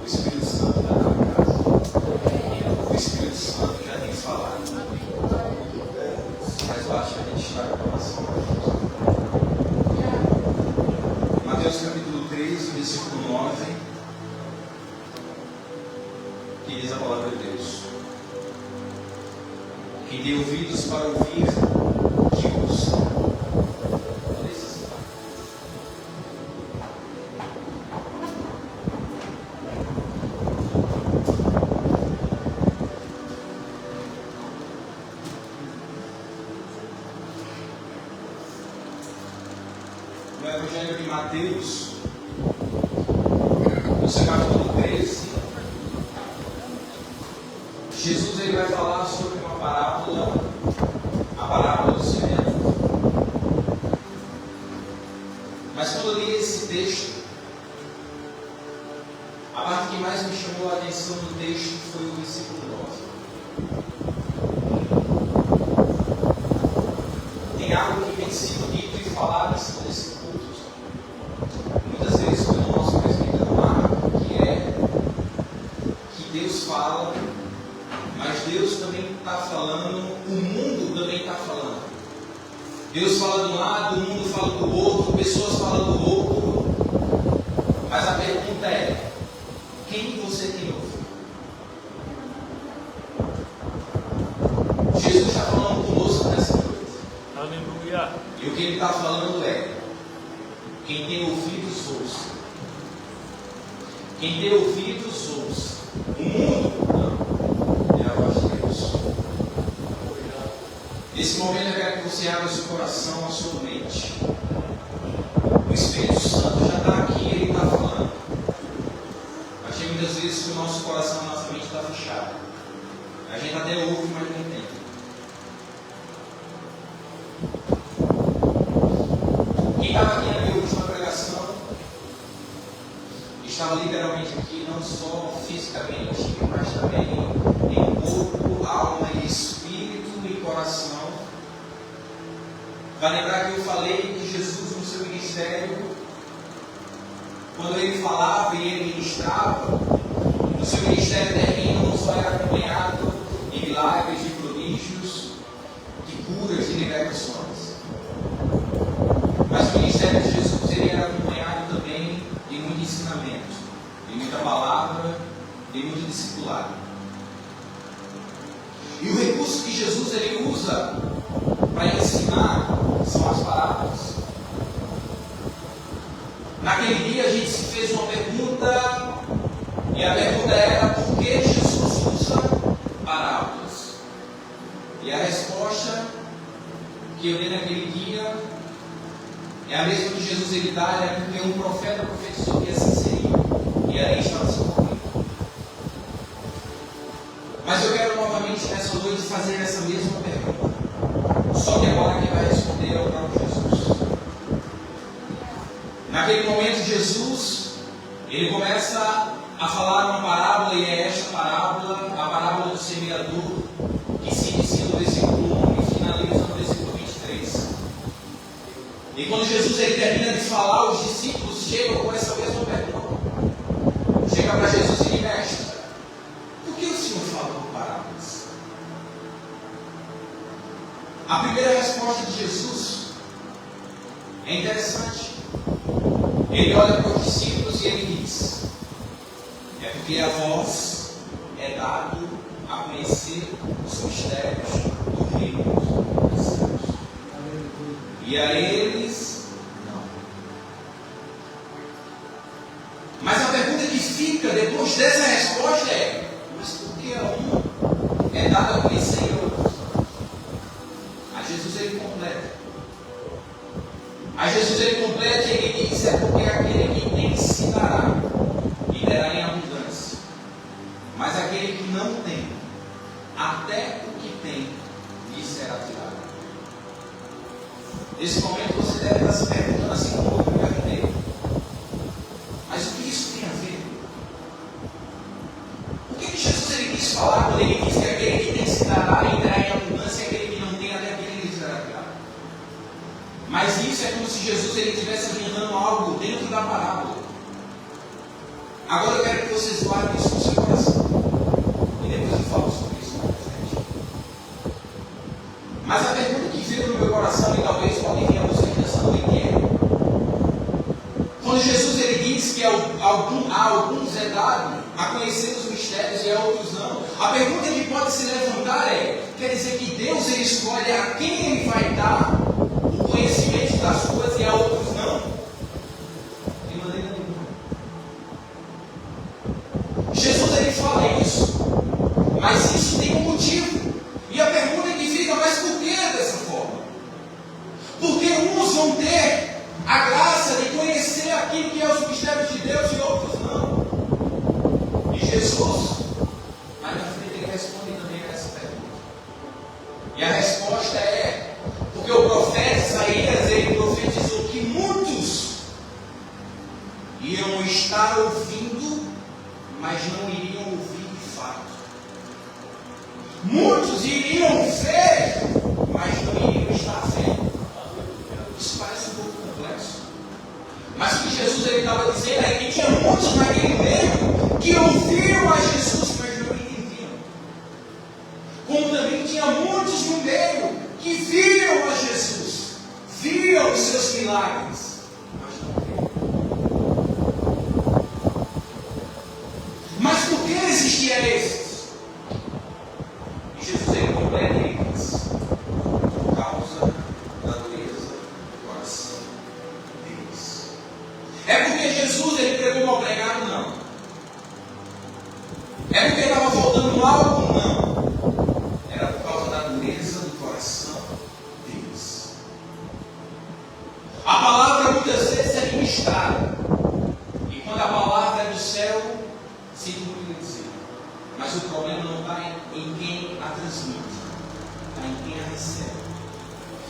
O Espírito Santo já está na casa. O Espírito Santo já tem falado. Mas eu acho que a gente está com a nossa Mateus capítulo 3, versículo 9, que diz a palavra de Deus: quem tem ouvidos para ouvir, que ouça. No Evangelho de Mateus, no seu capítulo 13, Jesus ele vai falar sobre uma parábola, a parábola do semeador. Mas quando eu li esse texto, a parte que mais me chamou a atenção do texto foi o versículo 9. Tem algo que tem sido dito e falado nesse culto, muitas vezes pelo nosso presbítero Marco, que é que Deus fala, mas Deus também está falando, o mundo também está falando. Deus fala de um lado, o mundo fala do outro, pessoas falam do outro. Mas a pergunta é: quem você tem ouvido? Jesus está falando conosco nessa noite. Aleluia. E o que ele está falando é: quem tem ouvidos, ouça. Quem tem ouvidos, ouça. O mundo não. É a voz de Deus. Nesse momento eu quero que você abra o seu coração, a sua mente. O Espírito Santo já está aqui, ele está falando. Mas tem muitas vezes que o nosso coração, a nossa mente está fechada. A gente até ouve, mas não entende. Quem estava aqui na minha última pregação estava literalmente aqui, não só fisicamente, mas também em corpo, alma e espírito e coração. Vai lembrar que eu falei que Jesus no seu ministério, quando ele falava e ele ministrava, no seu ministério terreno não só era acompanhado de milagres, de prodígios, de curas, de libertações. Mas o ministério de Jesus ele era acompanhado também de muito ensinamento, de muita palavra, de muito discipulado. E o recurso que Jesus ele usa para ensinar são as parábolas. Naquele dia a gente se fez uma pergunta, e a pergunta era: por que Jesus usa parábolas? E a resposta que eu dei naquele dia é a mesma que Jesus ele dá, é porque um profeta profetizou que assim seria, e aí estava se cumprindo. Mas eu quero novamente nessa noite fazer essa mesma pergunta, só que agora quem vai responder é o próprio Jesus. Naquele momento Jesus ele começa a falar uma parábola, e é esta parábola, a parábola do semeador, que se inicia no versículo 1 e finaliza no versículo 23. E quando Jesus ele termina de falar, os discípulos chegam com essa mesma pergunta. Chega para Jesus e diz: mestre, por que o Senhor fala com parábolas? A primeira resposta de Jesus é interessante. Ele olha para os discípulos e ele diz: é porque a vós é dado a conhecer os mistérios do reino dos céus, e a eles não. Mas a pergunta que fica depois dessa resposta é: mas por que a um é dado a conhecer e outros? A Jesus ele completa. A Jesus ele completa e ele diz: é porque aquele que tem se dará e terá em abundância. Mas aquele que não tem, até o que tem lhe será tirado. Nesse momento você deve estar se perguntando, assim como eu me perguntei: mas o que isso tem a ver? O que Jesus ele quis falar quando ele diz que aquele que tem se dará e terá em abundância, e aquele que não tem, até aquele lhe será tirado? Mas isso é como se Jesus ele estivesse adiantando algo dentro da parábola. Agora eu quero que vocês guardem isso no seu coração. E depois eu falo sobre isso mais pra frente. Mas a pergunta que veio no meu coração, e talvez pode vir a você nessa noite, é: quando Jesus ele diz que a alguns é dado a conhecer os mistérios e a outros não, a pergunta que pode se levantar é: quer dizer que Deus ele escolhe a quem ele vai dar o conhecimento das coisas e a outros não? De maneira nenhuma. Jesus ele fala isso, mas isso tem um motivo. E a pergunta que fica: mas por que dessa forma? Porque uns vão ter a graça de conhecer aquilo que é os mistérios de Deus e outros não. E Jesus, mais na frente, ele responde também a essa pergunta. E a resposta é: porque o profeta Isaías, ele profetizou que muitos iam estar ouvindo, mas não iriam ouvir de fato. Muitos iriam ver, mas não iriam estar vendo. Isso parece um pouco complexo. Mas o que Jesus estava dizendo é que tinha muitos naquele meio que ouviram a Jesus, mas não entendiam. Como também tinha muitos no meio que viram a Jesus, viram os seus milagres, mas não viram. Mas por que existia esses? E Jesus ele completa e diz: por causa da dureza do coração deles. É porque Jesus ele pregou mal pregado? Não. É porque estava faltando algo? Não. Era por causa da dureza do coração deles. A palavra muitas vezes é ministrada. E quando a palavra é do céu, sinto muito dizer. Mas o problema não está em quem a transmite, está em quem a recebe.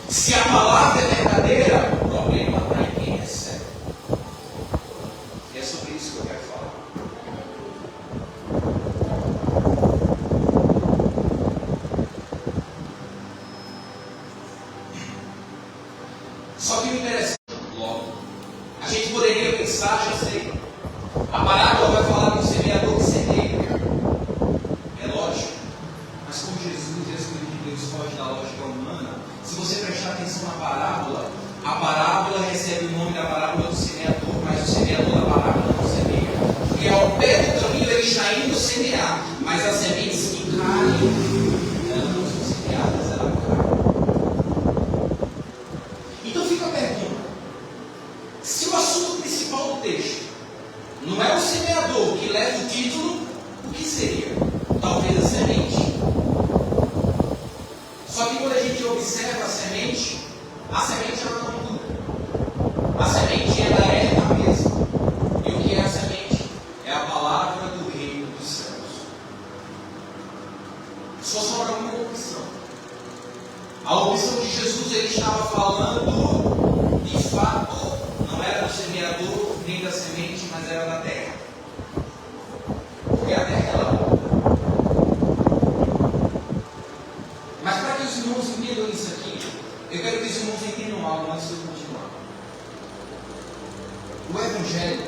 Se a palavra é verdadeira, o problema está em quem recebe. E é sobre isso que eu quero falar. Só que me interessa logo. A gente poderia pensar, já sei, a parábola vai falar do semeador que semeia. É lógico. Mas como Jesus e as coisas de Deus fogem da lógica humana, se você prestar atenção na parábola, a parábola recebe o nome da parábola do semeador, mas o semeador da parábola não semeia. Porque ao pé do caminho ele está indo semear, mas as sementes que caem, elas não são semeadas, elas caem. Então fica a pergunta: se o assunto principal do texto não é o semeador que leva o título, o que seria? Talvez a semente. Só que quando a gente observa a semente ela não muda. A semente ela é a mesma. E o que é a semente? É a palavra do reino dos céus. Só sobra uma opção. A opção de Jesus ele estava falando de fato, não era do semeador nem da semente, mas era da terra. Porque a terra ela muda. Mas para que os irmãos entendam isso aqui, eu quero que os irmãos entendam algo antes de eu continuar. O Evangelho,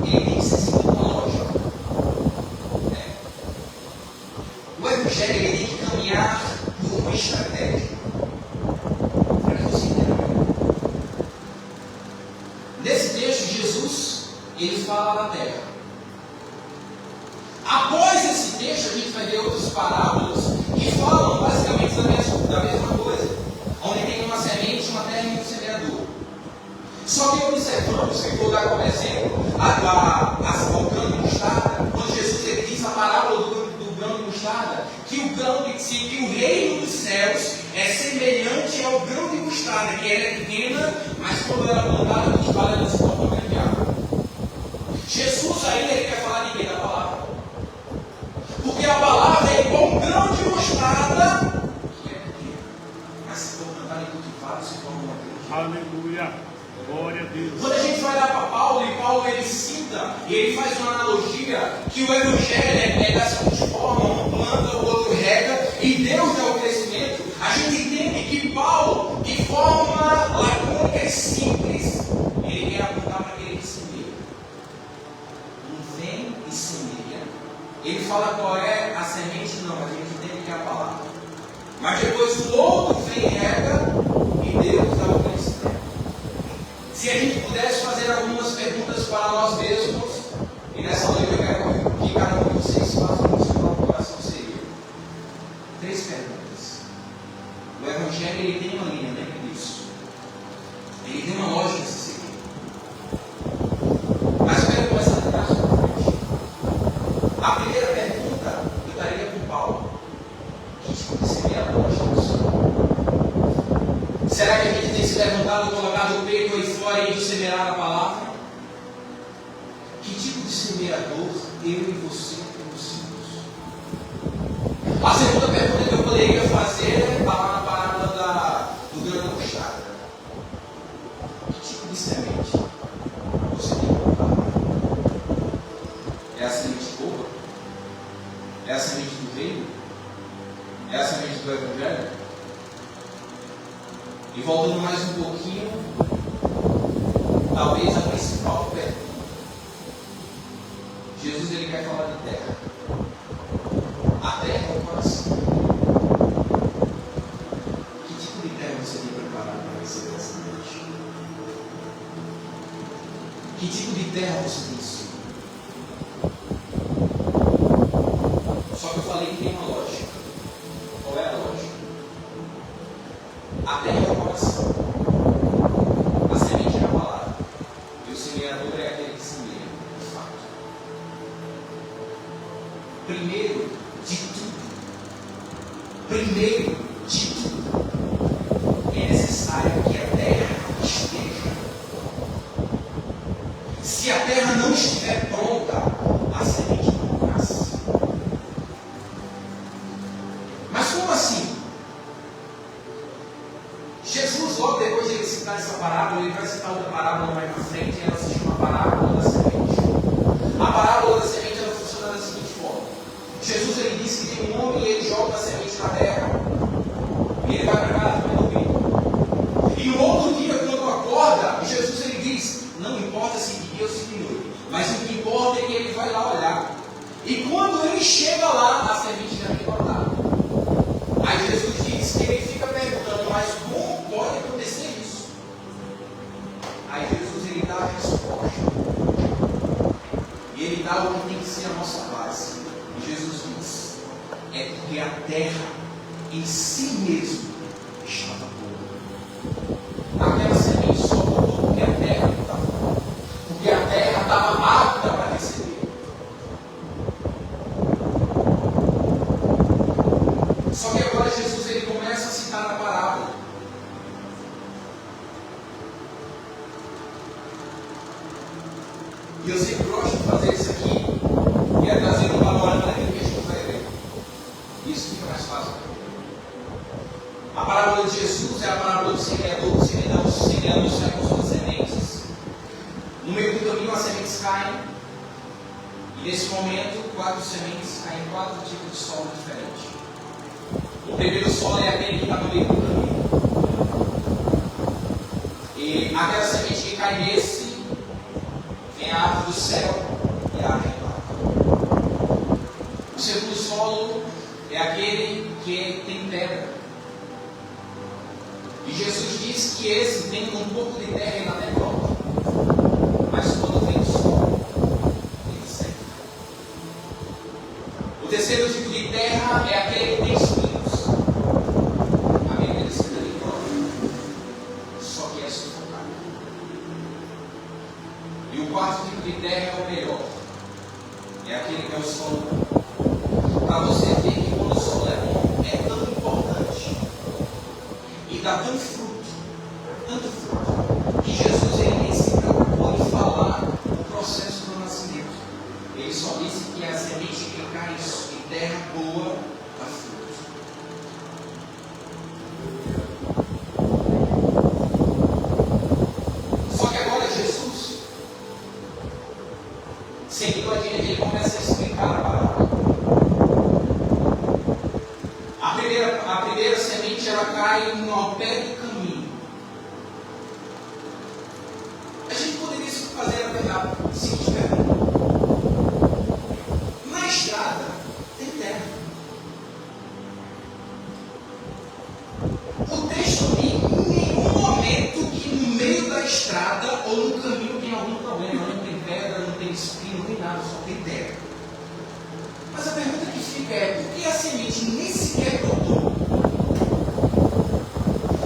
ele tem que ser seguido uma lógica. O Evangelho ele tem que caminhar por uma estratégia. Para que você entenda. Nesse texto, Jesus, ele fala da terra. Após esse texto, a gente vai ver outras parábolas que falam basicamente da mesma coisa, onde tem uma semente, uma terra e um semeador. Só que observamos, que vou dar como exemplo, o grão de mostarda, quando Jesus ele diz a parábola do grão de mostarda, que o reino dos céus é semelhante ao grão de mostarda, que ela é pequena, mas quando ela é plantada no espalho, ela se torna grande árvore. Jesus ainda ele quer falar de quê? Da palavra. Porque a palavra é igual um grão de mostarda, que é pequeno, mas se for plantado e cultivado, se torna uma grande. Aleluia, glória a Deus. Quando a gente vai lá para Paulo, e Paulo ele cita, e ele faz uma analogia, que o Evangelho é da seguinte forma: um planta, o outro rega, e Deus dá o crescimento. A gente entende que Paulo, de forma lacônica e simples, ele quer apontar para aquele que semeia. e semeia. Ele fala qual é a semente, não, mas a gente entende que é a palavra. Mas depois o outro vem e rega e Deus dá o crescimento. Se a gente pudesse fazer algumas perguntas para nós mesmos, e nessa noite eu quero que cada um de vocês faça isso no seu coração, seria 3 perguntas. O Evangelho ele tem uma linha, lembre disso. Ele tem uma lógica a se seguir. Mas eu quero começar a tentar sobre frente. A primeira pergunta eu daria para o Paulo. Que tipo de semeador nós temos? Será que a gente tem se levantado, colocado o peito aí fora e ido semear a palavra? Que tipo de semeador eu e você temos sido? A segunda pergunta que eu poderia fazer é falar na parábola do grão mostarda. Que tipo de semente você tem colocado? É a semente boa? É a semente do reino? É a semente do Evangelho? E voltando mais um pouquinho, talvez a principal pergunta. Jesus ele quer falar de terra. A terra é o coração. Que tipo de terra você tem preparado para receber essa noite? Que tipo de terra você tem sido? Só que eu falei que tem uma lógica. Qual é a lógica? A terra é o coração. A semente é a palavra. E o semeador é aquele que semeia, de fato. Primeiro de tudo, é necessário que a terra esteja. Se a terra não estiver pronta, a semente não nasce. Mas como assim? Jesus, logo depois de ele citar essa parábola, ele vai citar outra parábola mais na frente, e ela se chama parábola da semente. A parábola da semente ela funciona da seguinte forma: Jesus ele diz que tem um homem e ele joga a semente na terra, e ele vai para casa para dormir. E no outro dia, quando acorda, Jesus ele diz: não importa se de dia ou se de noite, mas o que importa é que ele vai lá olhar. E quando ele chega lá, a semente já vem plantada. Aí Jesus diz que ele fica perguntando: mas como pode acontecer isso? Aí Jesus ele dá a resposta. E ele dá o que tem que ser a nossa base. E Jesus diz: é porque a terra em si mesmo estava boa. Aquela semente só botou porque a terra não estava boa. Porque a terra estava apta para receber. Só que agora Jesus ele começa a citar a parábola. E eu sempre gosto de fazer isso aqui, e é trazer um valor para aquilo que a gente vai ler. Isso fica mais fácil. A parábola de Jesus é a parábola do semeador. O semeador sai com suas sementes. No meio do caminho as sementes caem. E nesse momento 4 sementes caem em 4 tipos de solo diferentes. O primeiro solo é aquele que está no meio do caminho. E aquela semente que cai nesse, vem a árvore do céu e a árvore do ar. O segundo solo é aquele que tem pedra. E Jesus diz que esse tem um pouco de terra e até brota. Mas quando vem o sol, ele seca. O terceiro tipo de terra é aquele que tem espinhos. A Bíblia diz que ele brota. Só que é sufocado. E o quarto tipo de terra é o melhor. É aquele que é o solo. Para você ver que quando o solo é bom, é tão importante. E dá tanto fruto, que Jesus ele nem se preocupou em falar o processo do nascimento. Ele só disse que a semente que cai em terra boa dá fruto. Só que agora Jesus, seguindo adiante, ele começa a explicar a palavra. A primeira semente ela cai no pé do caminho. A gente poderia fazer a seguinte pergunta: terra. Mas a pergunta que fica é: por que a semente nem sequer brotou?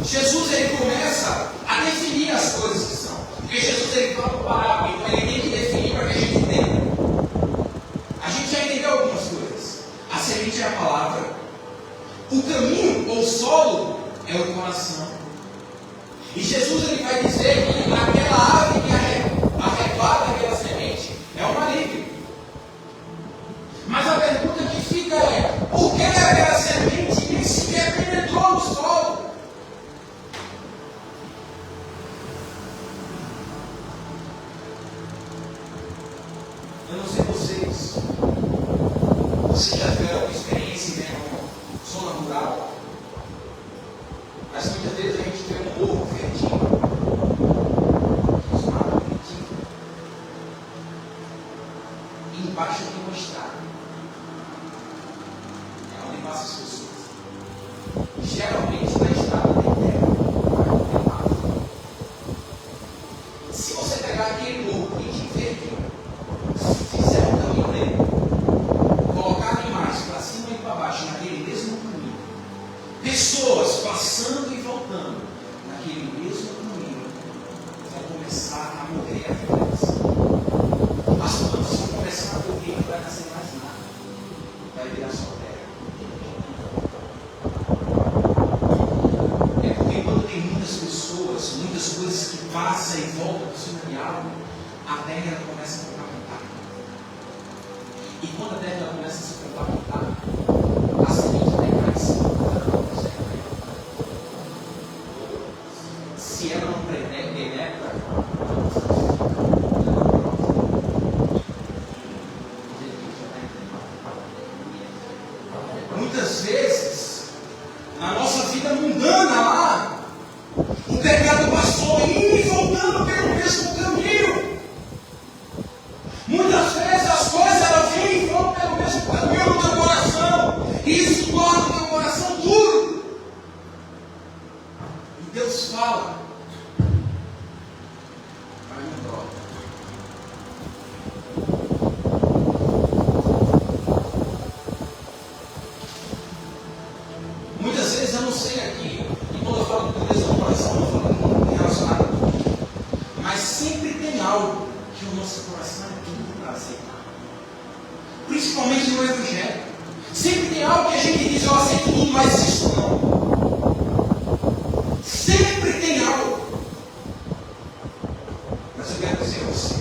Jesus ele começa a definir as coisas que são. Porque Jesus ele fala por parábola, então ele tem que definir para que a gente entenda. A gente já entendeu algumas coisas. A semente é a palavra. O caminho ou solo é o coração. E Jesus ele vai dizer que aquela ave que arrebata aquela semente é o maligno. Mas a pergunta que fica é: por que aquela semente nem sequer penetrou no solo? Eu não sei vocês. Vocês já tiveram alguma experiência em zona rural? Mas muitas vezes a gente vê um morro verdinho. E embaixo tem uma estrada. É onde passam as pessoas. Geralmente na estrada tem terra, não tem mato. Se você pegar aquele morro e de verdinho, fizer um caminho dele, colocar animais para cima e para baixo naquele mesmo caminho, pessoas passando e voltando naquele mesmo caminho, vão começar a morrer atrás. As plantas vão começar a morrer e não vai nascer mais nada. Vai virar só terra. É porque quando tem muitas pessoas, muitas coisas que passam e voltam por cima de algo, a terra começa a compactar. E quando a terra começa a se compactar, a semente vai cair em cima. Se ela não penetra, muitas vezes, na nossa vida mundana lá, o pecado passou indo e voltando pelo mesmo caminho. Muitas vezes as coisas elas vêm e vão pelo mesmo caminho no teu coração, e isso torna o teu coração duro. E Deus fala: mas não brota. Muitas vezes eu não sei aqui, e quando eu falo de dureza do coração, eu estou falando relacionado a tudo. Mas sempre tem algo que o nosso coração é duro para aceitar. Principalmente no Evangelho. Sempre tem algo que a gente diz: eu aceito tudo, mas isso não. Sempre tem algo. Mas eu quero dizer a você: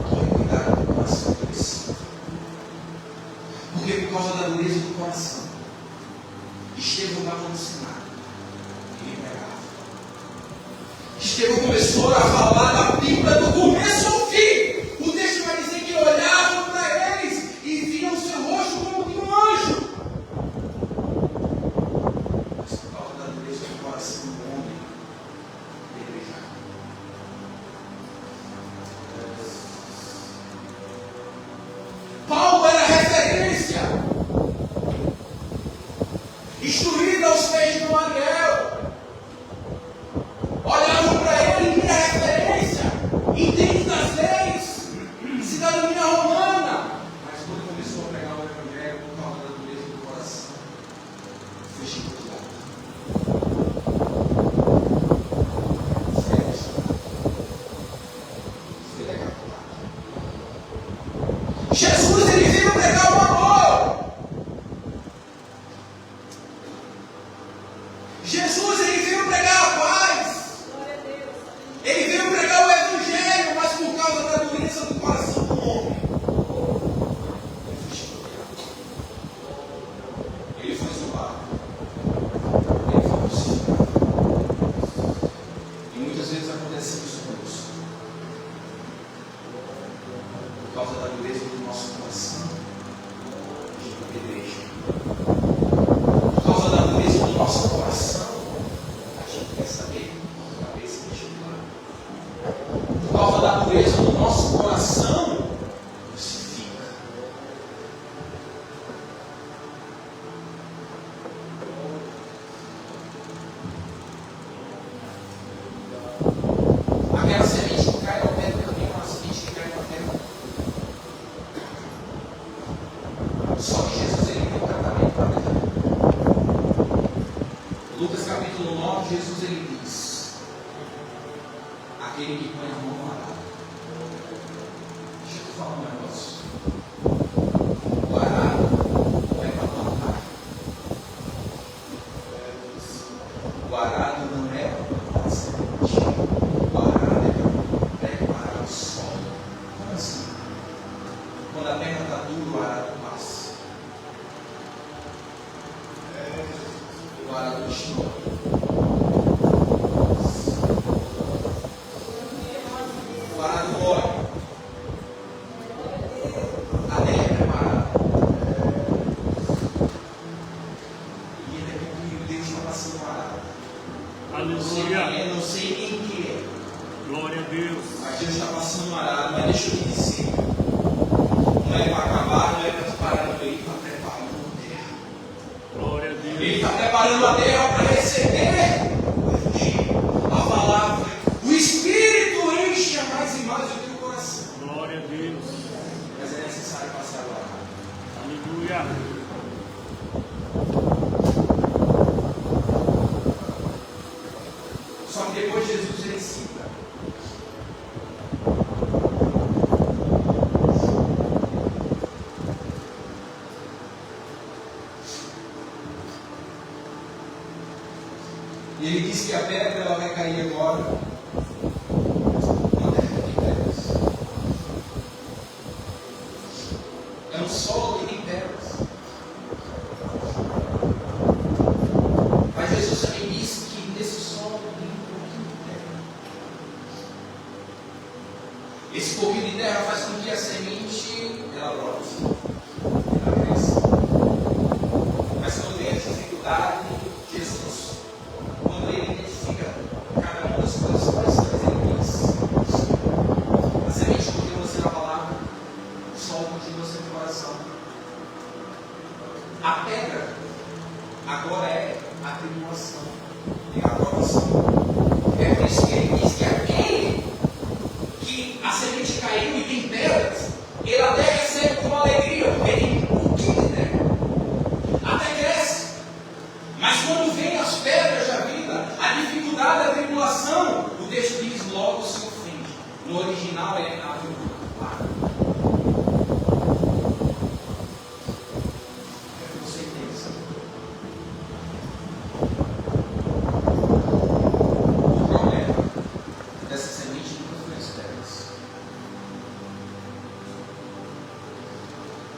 tome cuidado com o coração endurecido. Porque por causa da dureza do coração, Estevão estava no cenário e ele pregava. Estevão começou a falar da Bíblia do começo ao fim. O texto vai dizer que olhavam para eles e viam o seu rosto como de um anjo. Mas por causa da dureza do coração do homem, pedrejava. Paulo era referência, instruído aos pés de Gamaliel. Olhavam para ele, minha referência, entende das leis, cidadania romana. Mas quando começou a pregar o Evangelho, por causa da dureza do coração, foi chicoteado. Foi decapitado. Jesus, ele veio pregar o amor. Jesus, ele veio pregar a paz. Ele veio pregar o Evangelho, mas por causa da dureza do coração do homem, ele foi chicoteado. Ele foi zombado. Ele foi crucificado. E muitas vezes acontece isso conosco. Por causa da dureza do nosso coração, a gente apedreja. Por causa da dureza do nosso coração, a gente quer saber a cabeça deixa de lado. Por causa da dureza do nosso coração, crucifica. Aquela semente que cai ao pé do caminho, uma semente que cai ao pé do caminho. Jesus ele diz: aquele que põe a mão no arado. Deixa eu te falar um negócio. O arado não é para plantar. O arado não é para plantar semente. O arado é para preparar o solo. Como assim? Quando a terra está dura, o arado passa. O arado destrói. O arado morre. A terra é preparada. E ele é comigo. Deus está passando o arado. Aleluia. Não sei quem que é. Glória a Deus. Mas Deus está passando o arado. Mas deixa eu te dizer. Não é para acabar, não é para parar no meio, está preparando a terra. Glória a Deus. Ele está preparando a terra para receber a palavra. O Espírito enche mais e mais o teu coração. Glória a Deus. Mas é necessário passar o arado. Aleluia. Só que depois Jesus ele cita. E ele diz que a pedra ela vai cair agora. Uma terra de pedras. É um solo que tem pedras. Mas Jesus também disse que nesse solo tem um pouquinho de terra. Esse pouquinho de terra faz com que a semente ela brote, ela cresça. Mas quando vem a dificuldade, Jesus, quando ele identifica cada uma das coisas parecidas, ele diz: a semente continua sendo a palavra, o sol continua sendo o coração. A pedra agora é a tribulação e a aprovação. É por isso que ele diz que aquele que a semente caiu e tem pedras, ele até recebe com alegria, porque tem um pouquinho de terra. Até cresce. Mas quando vem as pedras da vida, a dificuldade, a tribulação, o texto diz logo se ofende. No original é a você pensa. O problema dessa semente nunca foi as pedras.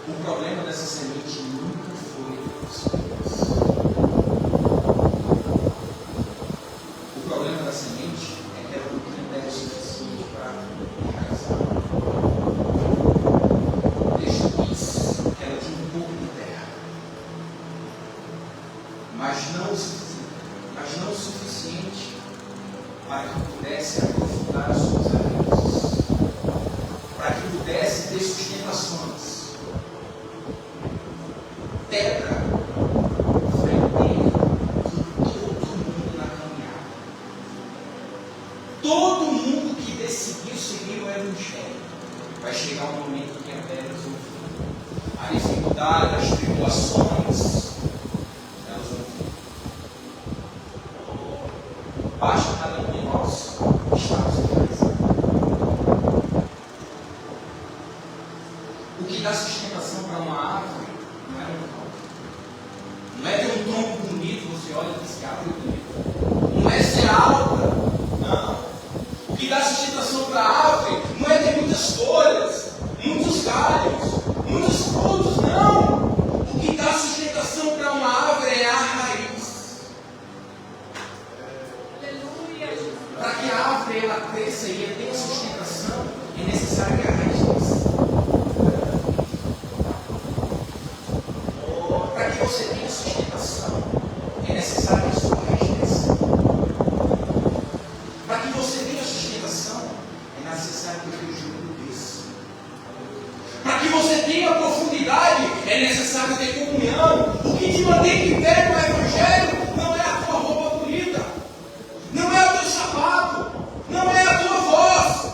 O problema dessa semente nunca foi as pedras. O problema da semente é que ela não tem terra o suficiente para enraizar. O texto diz que ela tinha um pouco de terra, mas não o suficiente para que pudesse aprofundar as suas raízes, para que pudesse ter sustentações. Pedra foi o tempo de todo mundo na caminhada. Todo mundo que decidiu seguir o Evangelho vai chegar um momento que a pedra vai vir. A dificuldade, as tribulações, elas vão vir. Basta cada um de nós estarmos enraizados. O que dá sustentação para uma árvore não é um tronco. Não é ter um tronco bonito, você olha e diz que a árvore é bonita. Não é ser alta. Não. O que dá sustentação para a árvore não é ter muitas folhas, muitos galhos, muitos frutos. Não. O que dá sustentação para uma árvore é a raiz. Para que a árvore ela cresça e ela tenha sustentação, é necessário que a raiz cresça. Para que você tenha sustentação, é necessário que a sua raiz cresça. Para que você tenha sustentação, é necessário que o teu joelho desça. Para que você tenha profundidade, é necessário ter comunhão. O que te mantém de pé no Evangelho não é a tua roupa bonita, não é o teu sapato, não é a tua voz,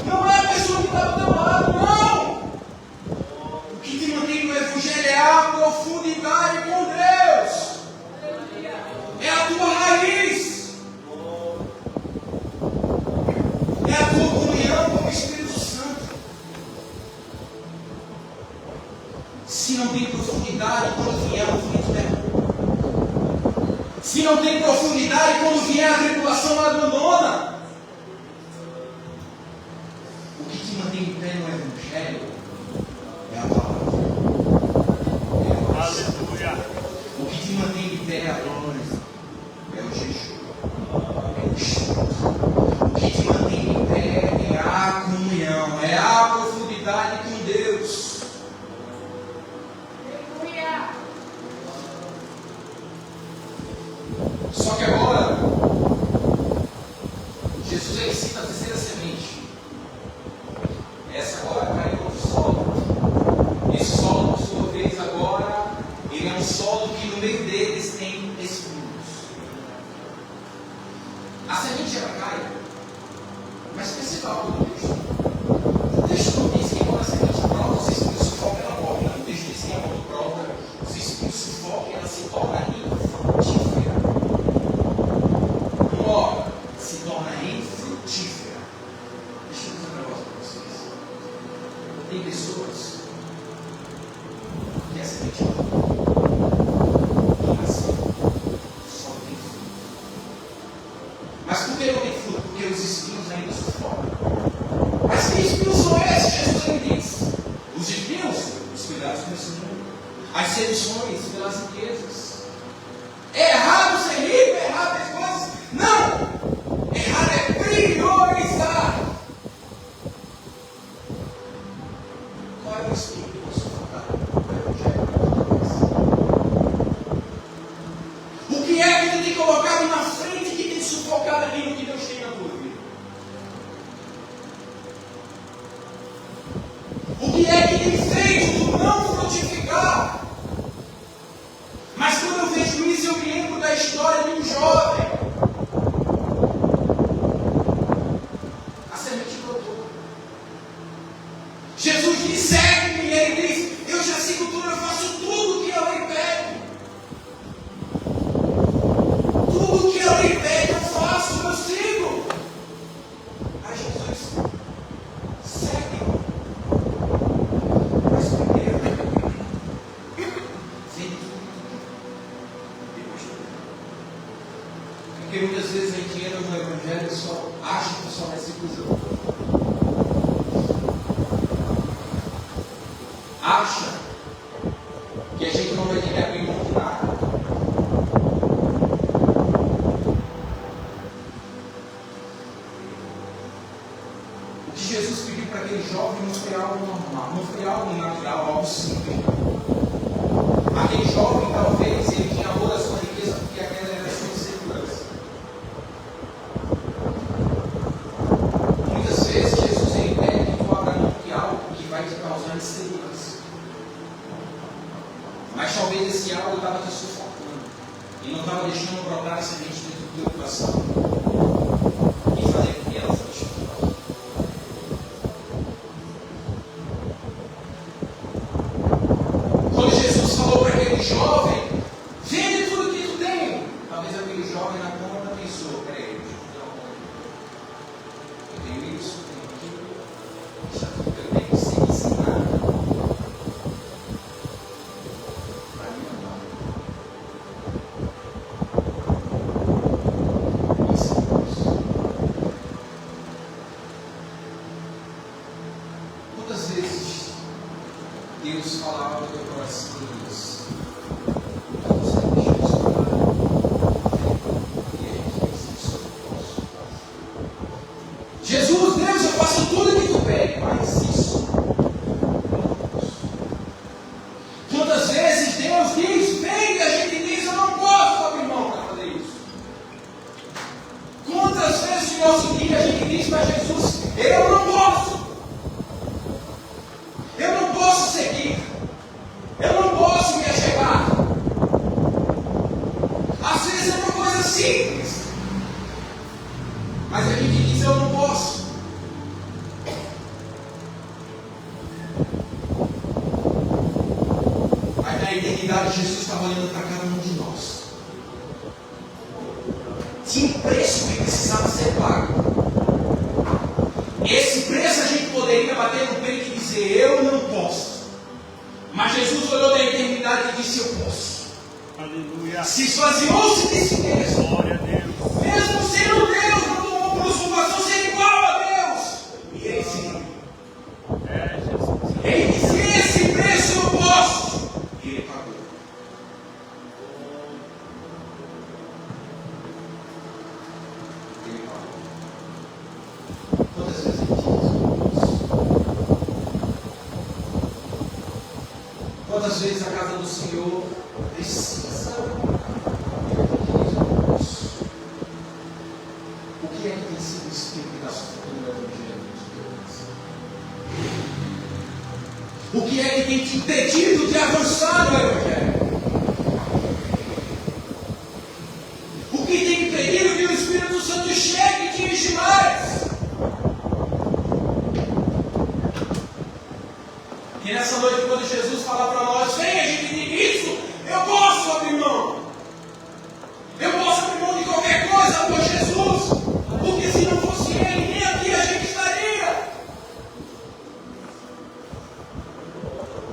não é a pessoa que está do teu lado, não. O que te mantém no Evangelho é a profundidade com Deus, é a tua raiz. Se não tem profundidade quando vier o conflito terra. Se não tem profundidade quando vier a tribulação, ela abandona. O que te mantém em pé no Evangelho é a palavra. Aleluia. O que te mantém em pé é a glória. É o jejum. É o Espírito. O que te mantém em pé é a comunhão. É a profundidade com Deus. Só que agora, Jesus ele cita a terceira semente. Essa agora cai em outro solo. Esse solo, por sua vez, agora, ele é um solo que no meio deles tem espinhos. A semente ela cai, mas perceba algo do texto. O texto não diz que quando a semente brota, os espinhos sufocam, ela morre. O texto diz que quando brota, os espinhos sufocam e ela se torna infrutífera. Se torna infrutífera. Deixa eu dizer um negócio para vocês. Tem pessoas que a semente não nasce, só tem fruto. Mas por que não tem fruto? Porque os espinhos ainda sufocam. Mas que espinhos são esses? Jesus ele diz. Os espinhos, os cuidados com esse mundo. As seduções pelas riquezas. É errado ser rico, é errado ter coisas? Não! Errado é priorizar. Qual é o espírito que você focar? O que é que tu tem colocado na frente que tem sufocado aquilo que Deus tem na tua vida? O que é que tem feito tu não frutificar? Mas quando eu vejo isso, eu me lembro da história de um jovem. Jesus diz, segue-me, e ele diz, eu já sigo tudo, eu faço tudo o que ela lhe pede. Tudo o que ela lhe pede eu faço, eu sigo. Aí Jesus, segue-me. Mas primeiro, vem tudo. Depois tudo. Porque muitas vezes a gente entra no Evangelho e só acha que só vai ser coisa. Acha que a gente não vai ter que abrir mão de nada. O que Jesus pediu para aquele jovem não foi algo normal, não foi algo natural, algo simples. Aquele jovem talvez ele tinha amor à sua riqueza porque aquela era a sua insegurança. Muitas vezes Jesus ele pede que tu abra mão de algo que vai te causar insegurança. Mas talvez esse algo estava te sufocando e não estava deixando brotar a semente dentro do teu coração e fazer com que ela frutifique. Quando Jesus falou para aquele jovem, vende tudo que tu tem. Talvez aquele jovem na conta pensou, peraí, eu tenho isso, eu tenho aquilo, isso aqui eu tenho que ser ensinado. Quantas vezes Deus falava no teu coração e diz, você deixa isso falar, e a gente diz isso, eu posso fazer. Jesus, Deus, eu faço tudo que tu pede, mas isso eu não posso. Quantas vezes Deus diz, vem, e a gente diz, eu não posso abrir mão para fazer isso. Quantas vezes no nosso dia a gente diz para Jesus, eu não posso. Eu não posso seguir. Eu não posso me achegar. Às vezes é uma coisa simples. Mas a gente diz, eu não posso. Mas na eternidade Jesus estava olhando para cada um de nós. Tinha um preço que precisava ser pago. Esse preço a gente poderia bater no peito e dizer, eu não posso. Mas Jesus olhou da eternidade e disse: eu posso. Aleluia. Se esvaziou-se de si mesmo. Glória a Deus. Mesmo sendo Deus, não tomou por usurpação ser igual a Deus. E ele seguiu. É, Jesus. Ele disse: esse preço eu posso. E ele pagou. Ele pagou. Quantas vezes ele diz isso? Quantas vezes a casa do Senhor precisa? O que é que tem sido o espírito que está sufocando o Evangelho de Deus? O que é que tem te impedido de avançar no Evangelho? O que tem impedido que o Espírito Santo chegue e te enche mais? E nessa noite, quando Jesus fala para nós: venha adquirir isso, eu posso abrir mão. Eu posso abrir mão de qualquer coisa por Jesus. Porque se não fosse Ele, nem aqui a gente estaria.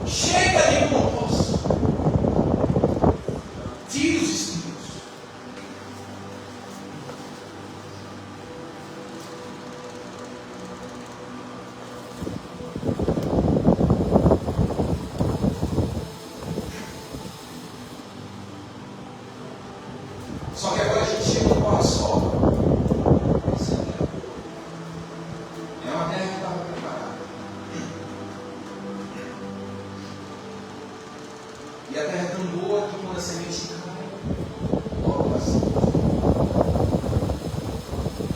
Chega de não posso. Tire os espíritos. Só que agora a gente chega no pós-sol. É uma terra que estava preparada. E a terra é tão boa que quando a semente cai, logo ela semente.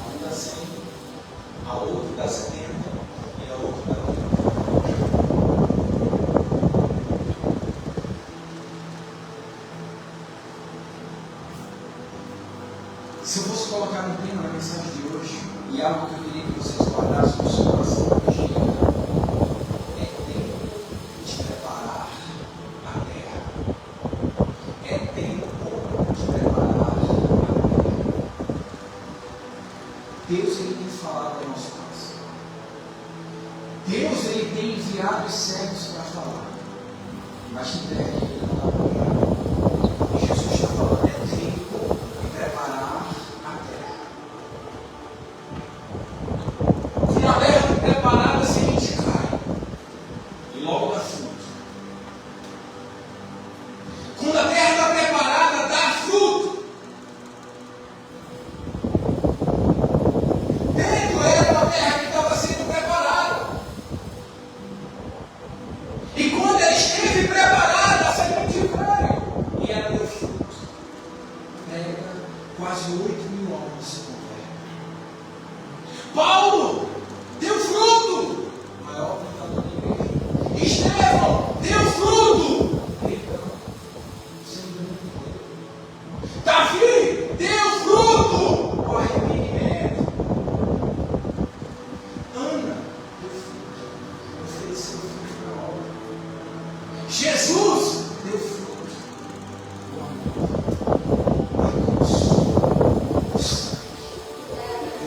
A um dá 100, a outro dá 70 e a outra dá 80. Se eu fosse colocar um tema na mensagem de hoje, e algo que eu queria que vocês guardassem no seu coração hoje, é tempo de preparar a terra. É tempo de preparar a terra. Deus, Ele tem falado ao nosso coração. Deus, Ele tem enviado os servos para falar. Mas tem terra que Ele não está preparando. E Jesus está falando: é tempo de preparar a terra. Se a terra preparada, a semente cai e logo dá fruto. Quando a terra está preparada, dá fruto. Dentro era uma terra que estava sendo preparada. E quando ela esteve preparada, a semente veio e ela deu fruto. Pega quase 8.000 almas se convertem. Paulo deu fruto, maior plantador de igreja. Estevão deu fruto, gritando, sendo muito. Davi deu fruto, o arrependimento. Ana deu fruto, ofereceu fruto para a obra. Jesus deu fruto, o amor, a cruz, o sangue,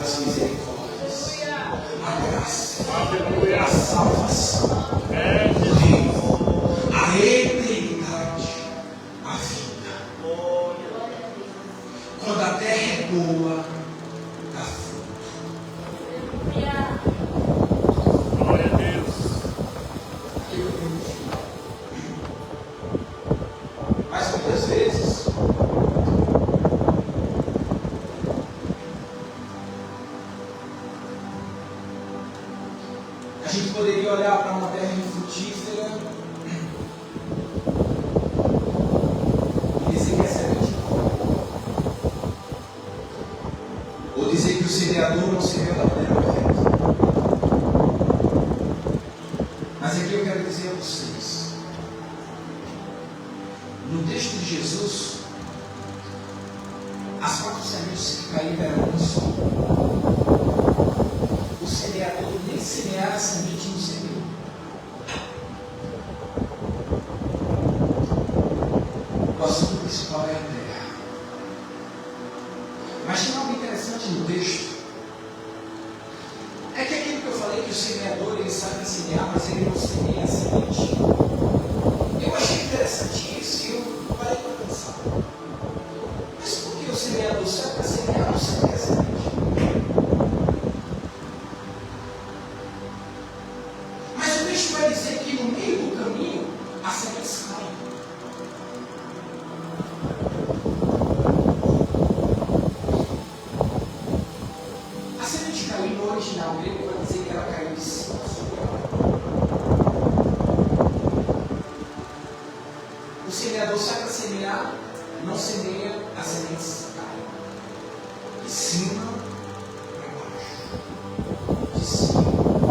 as misericórdias, a graça, Aleluia. a salvação, É, o Jesus. reino, a eternidade, a vida. Quando a terra é boa, dá fruto. Glória a Deus. Aquilo que eu digo. Mas muitas vezes a gente poderia olhar para uma terra infrutífera e dizer que é semente boa. Ou dizer que o semeador não semeou da maneira correta. Mas aqui eu quero dizer a vocês, no texto de Jesus, as 4 sementes que caíram eram um só. O semeador nem semear a semente não semeou. O assunto principal é a terra. Mas tem algo interessante no texto. É que aquilo que eu falei, que o semeador ele sabe semear, mas ele não semeia a semente. semeador sai para semear, não semeia as sementes caem. De cima para baixo. De cima para baixo.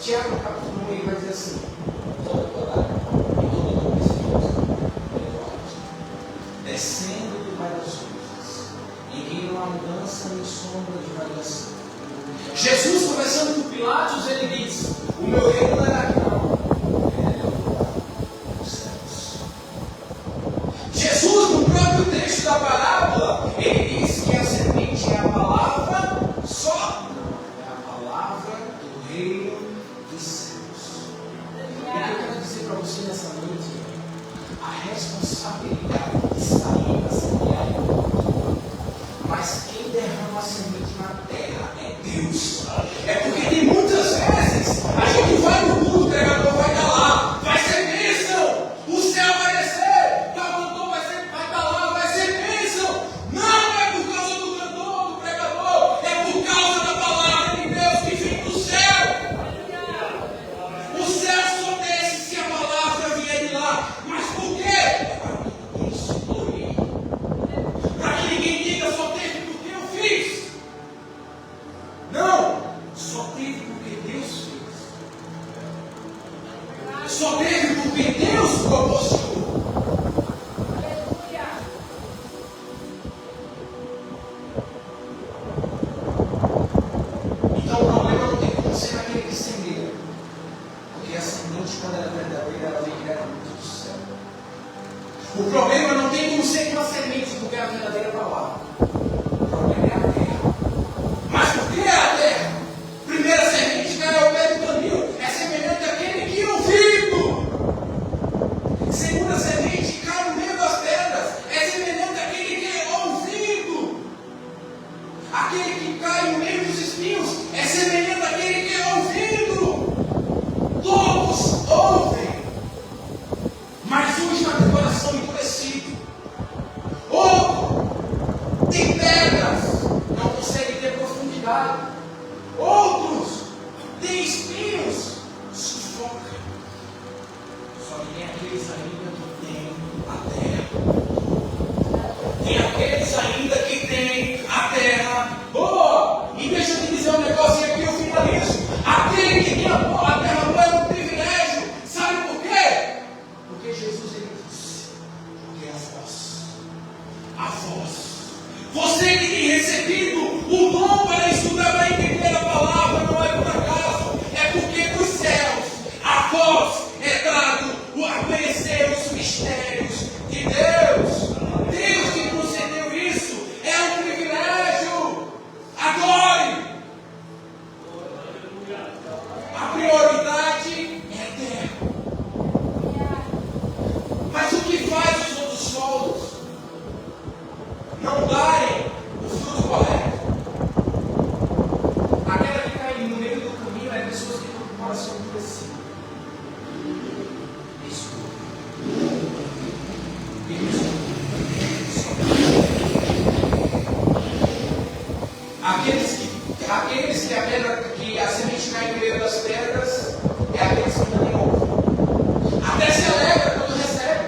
Tiago, capítulo 1, vai dizer assim: toda coragem e todo dom precioso, descendo do Pai das coisas, em quem não há mudança nem sombra de variação. Jesus, conversando com Pilatos, ele diz: o meu reino não é daqui não, é dos céus. Jesus, no próprio texto da parábola, ele diz que a semente é a palavra só, não, é a palavra do reino dos céus. E o que eu quero dizer para você nessa noite é: a responsabilidade de sair para semear é outra, mas quem derrama a semente na terra é Deus. É porque tem muitas vezes a gente vai no culto, o pregador vai estar lá, vai ser bênção, o céu vai descer, o cantor vai estar lá, vai ser bênção. Não é por causa do cantor, do pregador, é por causa da palavra de Deus que vem do céu. O céu só desce se a palavra vier de lá. Mas por quê? Para que ninguém se glorie, para que ninguém diga só teve porque eu fiz. Não, só teve porque Deus fez. Só teve porque Deus proporcionou. Então o problema não tem como ser naquele que semeia, porque a semente, quando ela é verdadeira, ela vem diretamente do céu. O problema não tem como ser uma semente, porque é a verdadeira palavra. O problema é a terra. Mas por que é a terra? Primeira semente cai ao pé do caminho, é semelhante àquele que ouvido. Segunda semente cai no meio das pedras, é semelhante àquele que é ouvido. Aquele que cai no meio dos espinhos é semelhante àquele que é ouvido. Todos ouvem, mas um está com o coração endurecido. Outro tem pedras, não consegue ter profundidade. Outros têm espinhos, sufoca. Só que tem aqueles ainda que têm a terra. Tem aqueles ainda que têm a terra boa. E deixa eu te dizer um negócio aqui, eu finalizo. Aquele que tem a terra boa é um privilégio. Sabe por quê? Porque Jesus ele disse: porque a voz. Você que tem recebido o dom para estudar, para entender a palavra, não é por acaso, é porque dos céus a voz é dado a conhecer os mistérios de Deus. Deus que concedeu isso, é um privilégio. Adore. A prioridade é a terra. Mas o que faz os outros solos não darem o fruto correto? Aquela que cai no meio do caminho é pessoas que estão com o coração endurecido. Que a semente cai no meio das pedras é aqueles que não têm ouvem. Até se alegra quando recebe.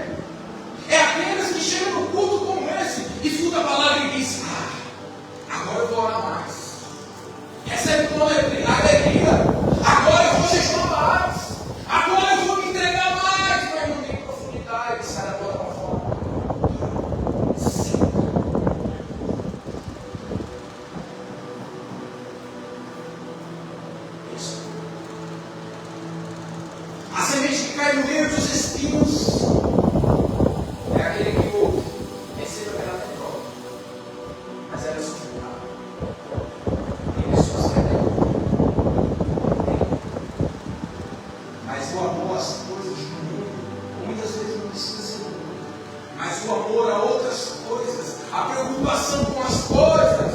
É aqueles que chegam no culto como esse, escuta a palavra e diz: agora eu vou orar mais. Recebe com alegria. Agora eu vou jejuar mais. Agora eu vou me entregar mais. Mas não tem profundidade, sai da boca para fora. A semente que cai no meio dos espinhos é aquele que ouve, recebe aquela prova, mas ela é sufocada. Tem pessoas que até ouvem, mas o amor às coisas do mundo, muitas vezes não precisa ser do mundo, mas o amor a outras coisas, a preocupação com as coisas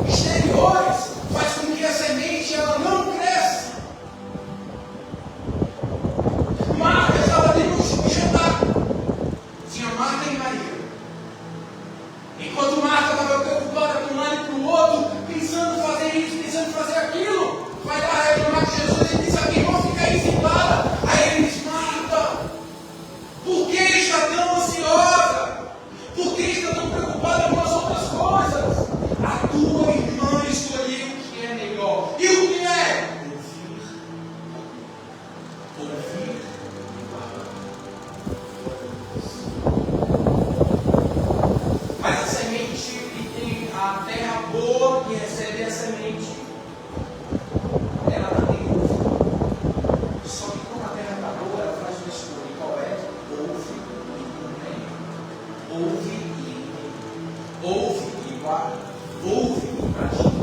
exteriores, faz com que a semente ela não cresça. Marta estava ali no jantar que recebe a semente, ela também ouve. Só que como a terra está boa, ela faz uma escolha. Qual é? Ouve e ouve e guarda, ouve e pratica.